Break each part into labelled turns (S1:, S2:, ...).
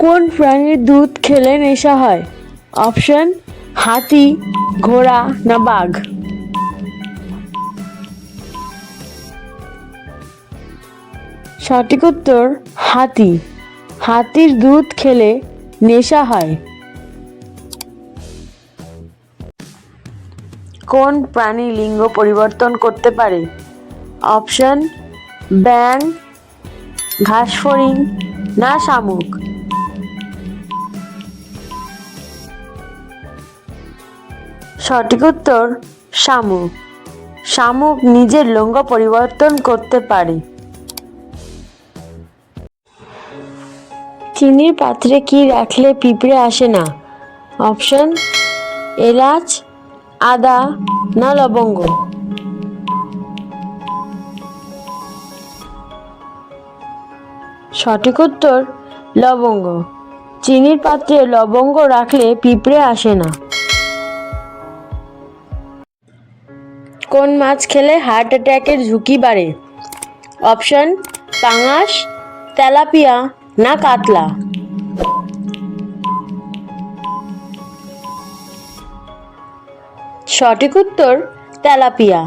S1: কোন প্রাণীর দুধ খেলে নেশা হয়? অপশন হাতি, ঘোড়া না বাঘ? সঠিক উত্তর হাতি। হাতির দুধ খেলে নেশা হয়। কোন প্রাণী লিঙ্গ পরিবর্তন করতে পারে? অপশন ব্যাঙ, ঘাসফড়িং না শামুক? সঠিক উত্তর শামুক। শামুক নিজের লিঙ্গ পরিবর্তন করতে পারে। চিনির পাত্রে কি রাখলে পিঁপড়ে আসে না? অপশন এলাচ, আদা না লবঙ্গ? সঠিক উত্তর লবঙ্গ। চিনির পাত্রে লবঙ্গ রাখলে পিঁপড়ে আসে না। কোন মাছ খেলে হার্ট অ্যাটাকের ঝুঁকি বাড়ে? অপশন পাঙাশ, তেলাপিয়া না কাতলা? সঠিক উত্তর তেলাপিয়া।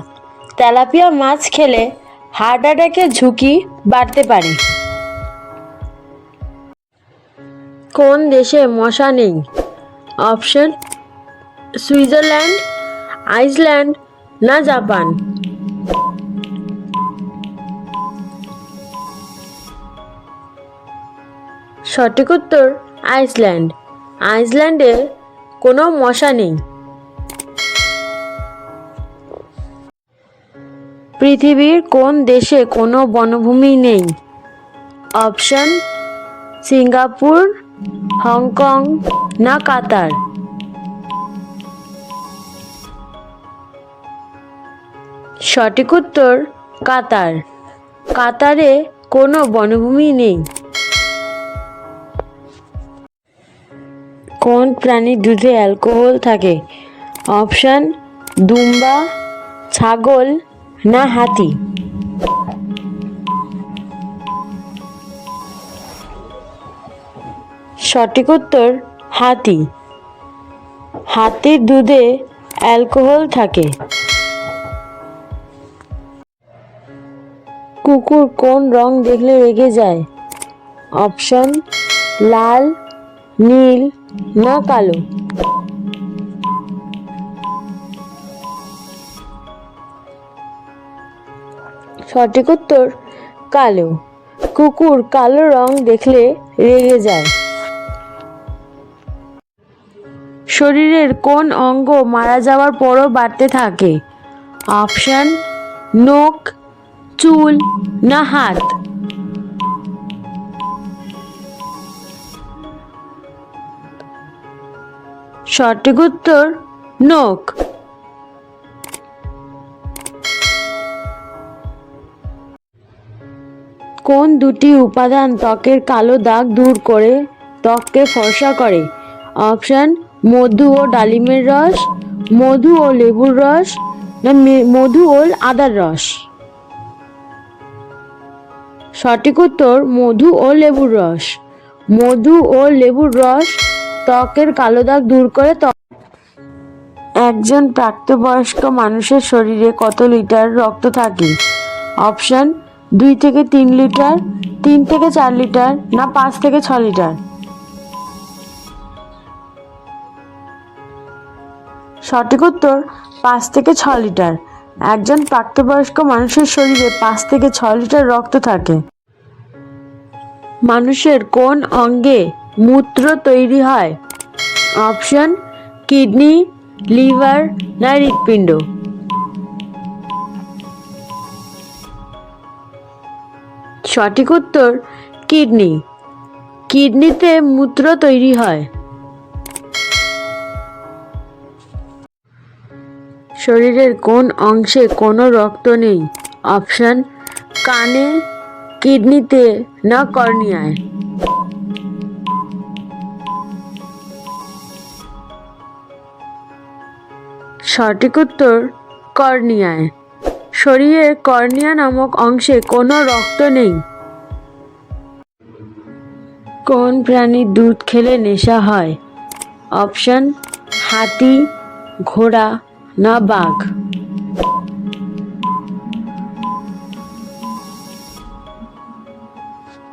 S1: তেলাপিয়া মাছ খেলে হার্ট অ্যাটাকের ঝুঁকি বাড়তে পারে। কোন দেশে মশা নেই? অপশন সুইজারল্যান্ড, আইসল্যান্ড না জাপান? সঠিক উত্তর আইসল্যান্ড। আইসল্যান্ডে কোনো মশা নেই। পৃথিবীর কোন দেশে কোনো বনভূমি নেই? অপশন সিঙ্গাপুর, হংকং না কাতার? সঠিক উত্তর কাতার। কাতারে কোনো বনভূমি নেই। কোন প্রাণীর দুধে অ্যালকোহল থাকে? অপশন দুম্বা, ছাগল না হাতি? সঠিক উত্তর হাতি। হাতির দুধে অ্যালকোহল থাকে। কুকুর কোন রং দেখলে রেগে যায়? অপশন লাল, নীল না কালো? সঠিক উত্তর কালো। কুকুর কালো রং দেখলে রেগে যায়। শরীরের কোন অঙ্গ মারা যাওয়ার পরও বাড়তে থাকে? অপশন নখ, চুল না হাত? সঠিক উত্তর নখ। কোন দুটি উপাদান ত্বকের কালো দাগ দূর করে ত্বককে ফর্সা করে? অপশন মধু ও ডালিমের রস, মধু ও লেবুর রস না মধু ও আদার রস? সঠিক উত্তর মধু ও লেবুর রস। মধু ও লেবুর রস ত্বকের কালো দাগ দূর করে। একজন প্রাপ্তবয়স্ক মানুষের শরীরে কত লিটার রক্ত থাকে? অপশন 2 থেকে 3 লিটার, 3 থেকে 4 লিটার না 5 থেকে 6 লিটার? সঠিক উত্তর 5 থেকে 6 লিটার। একজন প্রাপ্তবয়স্ক মানুষের শরীরে 5 থেকে 6 লিটার রক্ত থাকে। মানুষের কোন অঙ্গে মূত্র তৈরি হয়? অপশন কিডনি, লিভার না হৃৎপিণ্ড? সঠিক উত্তর কিডনি। কিডনিতে মূত্র তৈরি হয়। শরীরের কোন অংশে কোনো রক্ত নেই? অপশন কানে, কিডনিতে না কর্নিয়ায়? সঠিক উত্তর কর্নিয়ায়। শরীরের কর্নিয়া নামক অংশে কোনো রক্ত নেই। কোন প্রাণীর দুধ খেলে নেশা হয়? অপশন হাতি, ঘোড়া না বাঘ?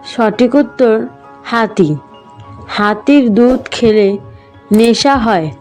S1: সঠিক উত্তর হাতি। হাতির দুধ খেলে নেশা হয়।